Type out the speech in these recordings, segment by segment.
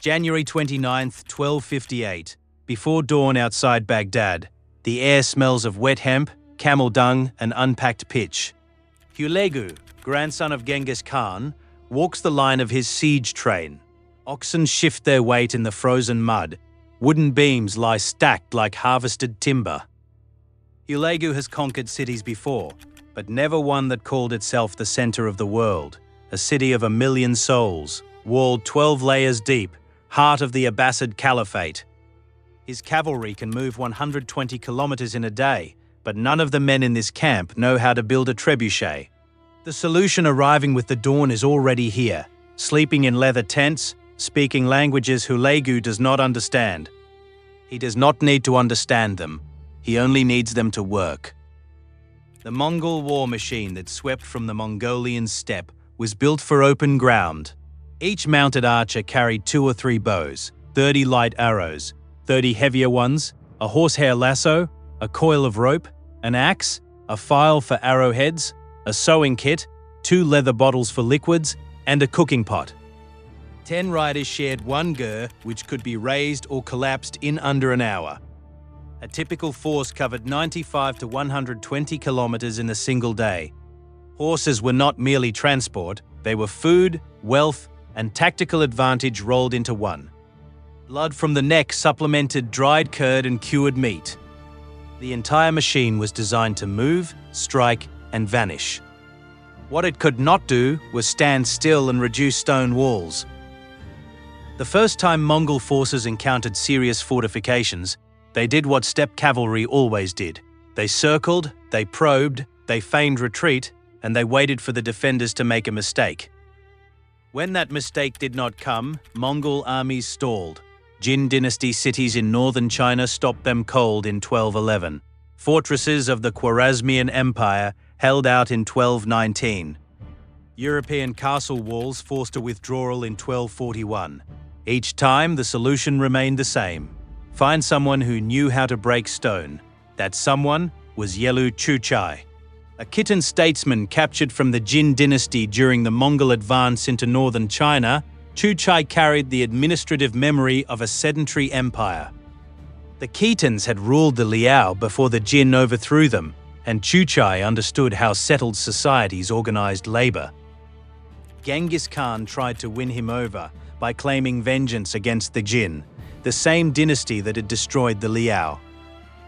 January 29th, 1258. Before dawn outside Baghdad, the air smells of wet hemp, camel dung, and unpacked pitch. Yelü, grandson of Genghis Khan, walks the line of his siege train. Oxen shift their weight in the frozen mud. Wooden beams lie stacked like harvested timber. Yelü has conquered cities before, but never one that called itself the center of the world, a city of 1 million souls, walled 12 layers deep, heart of the Abbasid Caliphate. His cavalry can move 120 kilometers in a day, but none of the men in this camp know how to build a trebuchet. The solution arriving with the dawn is already here, sleeping in leather tents, speaking languages Yelü does not understand. He does not need to understand them, he only needs them to work. The Mongol war machine that swept from the Mongolian steppe was built for open ground. Each mounted archer carried 2 or 3 bows, 30 light arrows, 30 heavier ones, a horsehair lasso, a coil of rope, an axe, a file for arrowheads, a sewing kit, 2 leather bottles for liquids, and a cooking pot. 10 riders shared 1 gur, which could be raised or collapsed in under an hour. A typical force covered 95 to 120 kilometers in a single day. Horses were not merely transport, they were food, wealth, and tactical advantage rolled into one. Blood from the neck supplemented dried curd and cured meat. The entire machine was designed to move, strike, and vanish. What it could not do was stand still and reduce stone walls. The first time Mongol forces encountered serious fortifications, they did what steppe cavalry always did. They circled, they probed, they feigned retreat, and they waited for the defenders to make a mistake. When that mistake did not come, Mongol armies stalled. Jin dynasty cities in northern China stopped them cold in 1211. Fortresses of the Khwarezmian Empire held out in 1219. European castle walls forced a withdrawal in 1241. Each time, the solution remained the same. Find someone who knew how to break stone. That someone was Yelü Chucai, a Khitan statesman captured from the Jin dynasty during the Mongol advance into northern China. Chucai carried the administrative memory of a sedentary empire. The Khitans had ruled the Liao before the Jin overthrew them, and Chucai understood how settled societies organized labor. Genghis Khan tried to win him over by claiming vengeance against the Jin, the same dynasty that had destroyed the Liao.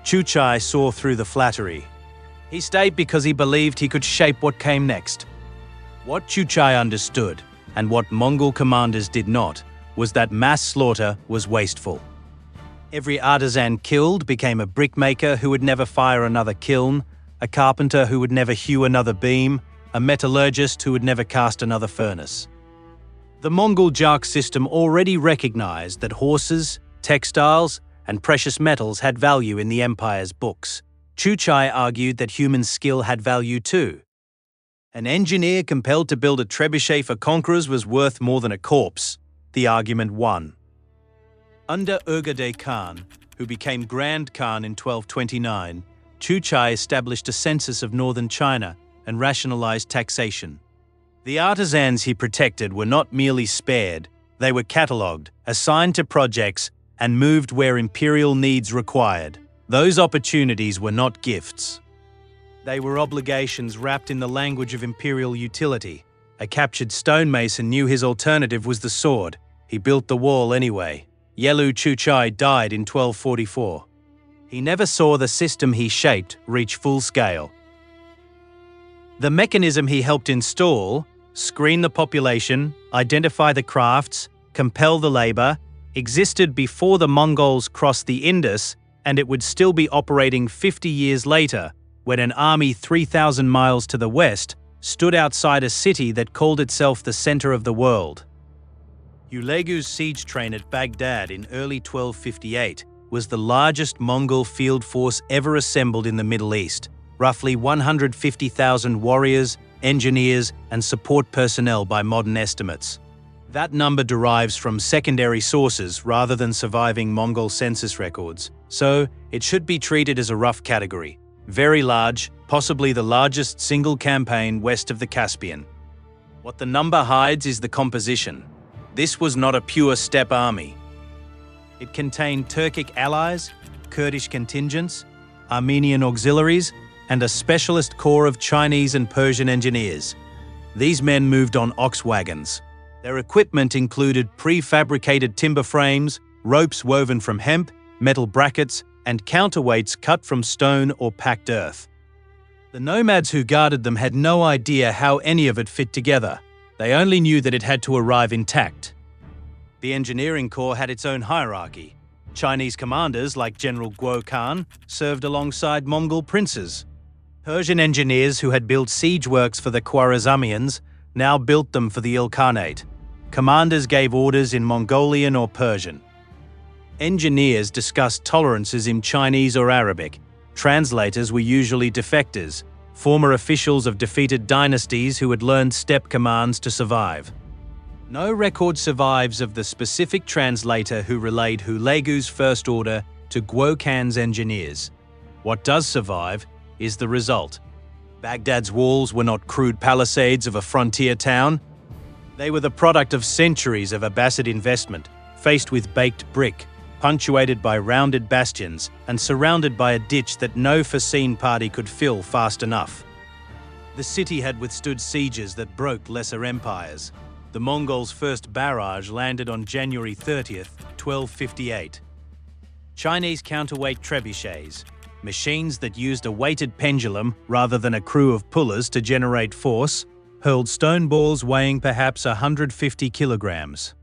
Chucai saw through the flattery. He stayed because he believed he could shape what came next. What Chucai understood, and what Mongol commanders did not, was that mass slaughter was wasteful. Every artisan killed became a brickmaker who would never fire another kiln, a carpenter who would never hew another beam, a metallurgist who would never cast another furnace. The Mongol Jark system already recognized that horses, textiles, and precious metals had value in the empire's books. Chucai argued that human skill had value too. An engineer compelled to build a trebuchet for conquerors was worth more than a corpse. The argument won. Under Urgade Khan, who became Grand Khan in 1229, Chucai established a census of northern China and rationalized taxation. The artisans he protected were not merely spared, they were catalogued, assigned to projects, and moved where imperial needs required. Those opportunities were not gifts. They were obligations wrapped in the language of imperial utility. A captured stonemason knew his alternative was the sword. He built the wall anyway. Yelü Chucai died in 1244. He never saw the system he shaped reach full scale. The mechanism he helped install, screen the population, identify the crafts, compel the labor, existed before the Mongols crossed the Indus, and it would still be operating 50 years later, when an army 3,000 miles to the west stood outside a city that called itself the center of the world. Yelü's siege train at Baghdad in early 1258 was the largest Mongol field force ever assembled in the Middle East, roughly 150,000 warriors, engineers, and support personnel by modern estimates. That number derives from secondary sources rather than surviving Mongol census records, so it should be treated as a rough category. Very large, possibly the largest single campaign west of the Caspian. What the number hides is the composition. This was not a pure steppe army. It contained Turkic allies, Kurdish contingents, Armenian auxiliaries, and a specialist corps of Chinese and Persian engineers. These men moved on ox wagons. Their equipment included prefabricated timber frames, ropes woven from hemp, metal brackets, and counterweights cut from stone or packed earth. The nomads who guarded them had no idea how any of it fit together. They only knew that it had to arrive intact. The engineering corps had its own hierarchy. Chinese commanders, like General Guo Khan, served alongside Mongol princes. Persian engineers who had built siege works for the Khwarezmians now built them for the Ilkhanate. Commanders gave orders in Mongolian or Persian. Engineers discussed tolerances in Chinese or Arabic. Translators were usually defectors, former officials of defeated dynasties who had learned steppe commands to survive. No record survives of the specific translator who relayed Hulagu's first order to Guo Khan's engineers. What does survive is the result. Baghdad's walls were not crude palisades of a frontier town. They were the product of centuries of Abbasid investment, faced with baked brick, punctuated by rounded bastions, and surrounded by a ditch that no foreseen party could fill fast enough. The city had withstood sieges that broke lesser empires. The Mongols' first barrage landed on January 30th, 1258. Chinese counterweight trebuchets, machines that used a weighted pendulum rather than a crew of pullers to generate force, hurled stone balls weighing perhaps 150 kilograms.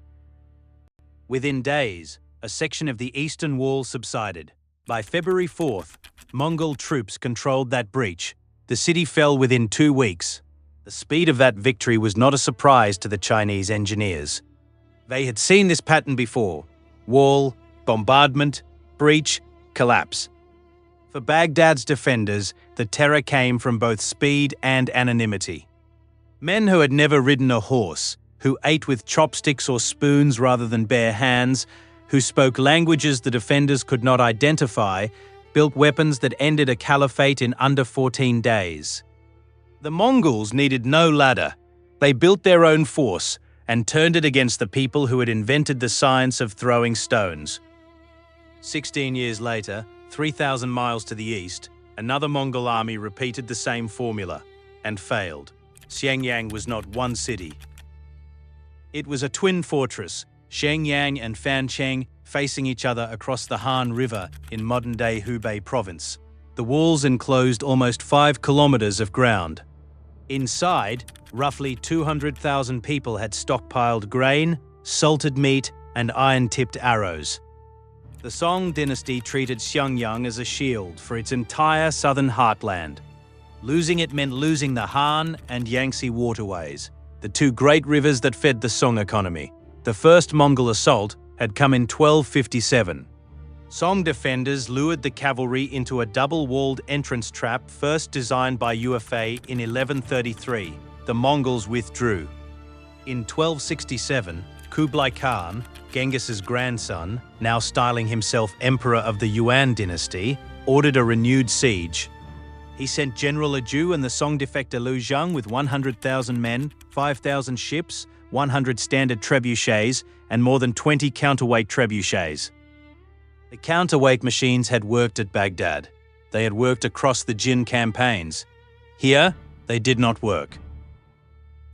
Within days, a section of the eastern wall subsided. By February 4th, Mongol troops controlled that breach. The city fell within 2 weeks. The speed of that victory was not a surprise to the Chinese engineers. They had seen this pattern before: wall, bombardment, breach, collapse. For Baghdad's defenders, the terror came from both speed and anonymity. Men who had never ridden a horse, who ate with chopsticks or spoons rather than bare hands, who spoke languages the defenders could not identify, built weapons that ended a caliphate in under 14 days. The Mongols needed no ladder. They built their own force and turned it against the people who had invented the science of throwing stones. 16 years later, 3,000 miles to the east, another Mongol army repeated the same formula and failed. Xiangyang was not one city. It was a twin fortress, Xiangyang and Fancheng, facing each other across the Han River in modern-day Hubei province. The walls enclosed almost 5 kilometers of ground. Inside, roughly 200,000 people had stockpiled grain, salted meat, and iron-tipped arrows. The Song dynasty treated Xiangyang as a shield for its entire southern heartland. Losing it meant losing the Han and Yangtze waterways, the two great rivers that fed the Song economy. The first Mongol assault had come in 1257. Song defenders lured the cavalry into a double-walled entrance trap first designed by Yue in 1133. The Mongols withdrew. In 1267, Kublai Khan, Genghis's grandson, now styling himself emperor of the Yuan dynasty, ordered a renewed siege. He sent General Yelü and the Song defector Liu Zhang with 100,000 men, 5,000 ships, 100 standard trebuchets, and more than 20 counterweight trebuchets. The counterweight machines had worked at Baghdad. They had worked across the Jin campaigns. Here, they did not work.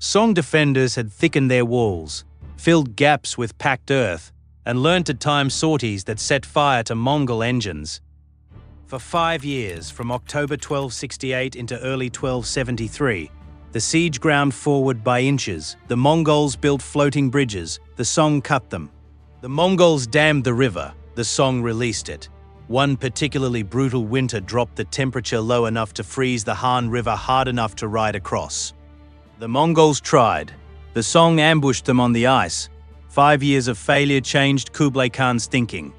Song defenders had thickened their walls, filled gaps with packed earth, and learned to time sorties that set fire to Mongol engines. For 5 years, from October 1268 into early 1273, the siege ground forward by inches. The Mongols built floating bridges. The Song cut them. The Mongols dammed the river. The Song released it. One particularly brutal winter dropped the temperature low enough to freeze the Han River hard enough to ride across. The Mongols tried. The Song ambushed them on the ice. 5 years of failure changed Kublai Khan's thinking.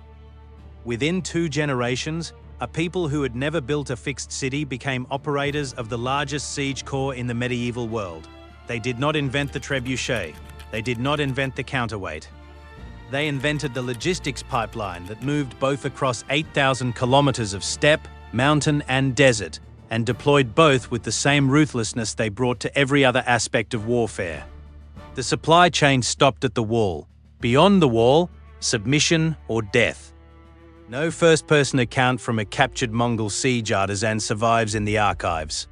Within 2 generations, a people who had never built a fixed city became operators of the largest siege corps in the medieval world. They did not invent the trebuchet. They did not invent the counterweight. They invented the logistics pipeline that moved both across 8,000 kilometers of steppe, mountain, and desert, and deployed both with the same ruthlessness they brought to every other aspect of warfare. The supply chain stopped at the wall. Beyond the wall, submission or death. No first-person account from a captured Mongol siege artisan survives in the archives.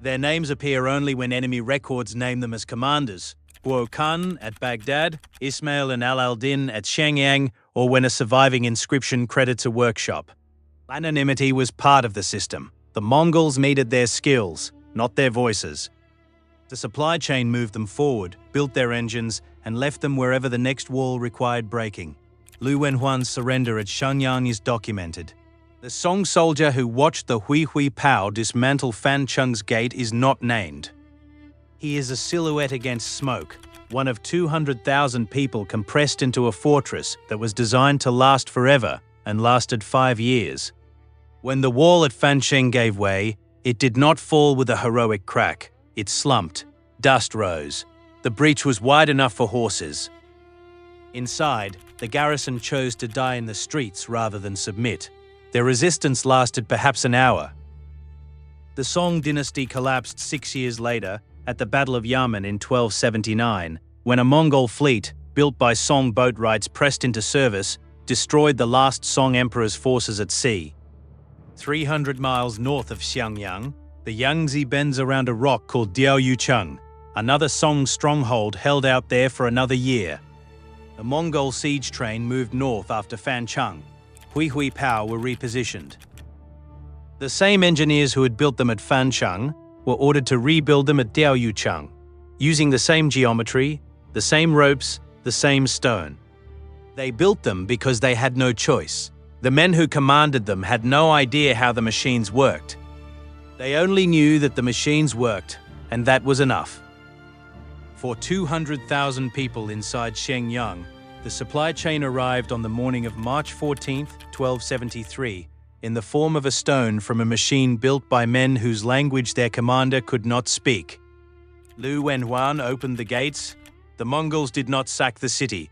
Their names appear only when enemy records name them as commanders. Guo Khan at Baghdad, Ismail and Al-Din at Xiangyang, or when a surviving inscription credits a workshop. Anonymity was part of the system. The Mongols needed their skills, not their voices. The supply chain moved them forward, built their engines, and left them wherever the next wall required breaking. Lu Wenhuan's surrender at Xiangyang is documented. The Song soldier who watched the Hui Hui Pao dismantle Fancheng's gate is not named. He is a silhouette against smoke, one of 200,000 people compressed into a fortress that was designed to last forever and lasted 5 years. When the wall at Fancheng gave way, it did not fall with a heroic crack. It slumped. Dust rose. The breach was wide enough for horses. Inside, the garrison chose to die in the streets rather than submit. Their resistance lasted perhaps an hour. The Song dynasty collapsed 6 years later at the Battle of Yamen in 1279, when a Mongol fleet, built by Song boatwrights pressed into service, destroyed the last Song emperor's forces at sea. 300 miles north of Xiangyang, the Yangtze bends around a rock called Diaoyucheng. Another Song stronghold held out there for another year. The Mongol siege train moved north after Fancheng. Hui Hui Pao were repositioned. The same engineers who had built them at Fancheng were ordered to rebuild them at Diaoyucheng, using the same geometry, the same ropes, the same stone. They built them because they had no choice. The men who commanded them had no idea how the machines worked. They only knew that the machines worked, and that was enough. For 200,000 people inside Xiangyang, the supply chain arrived on the morning of March 14, 1273, in the form of a stone from a machine built by men whose language their commander could not speak. Lu Wenhuan opened the gates. The Mongols did not sack the city.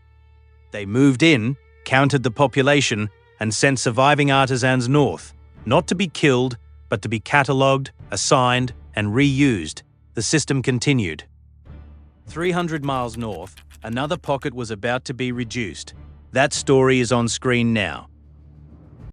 They moved in, counted the population, and sent surviving artisans north, not to be killed, but to be catalogued, assigned, and reused. The system continued. 300 miles north, another pocket was about to be reduced. That story is on screen now.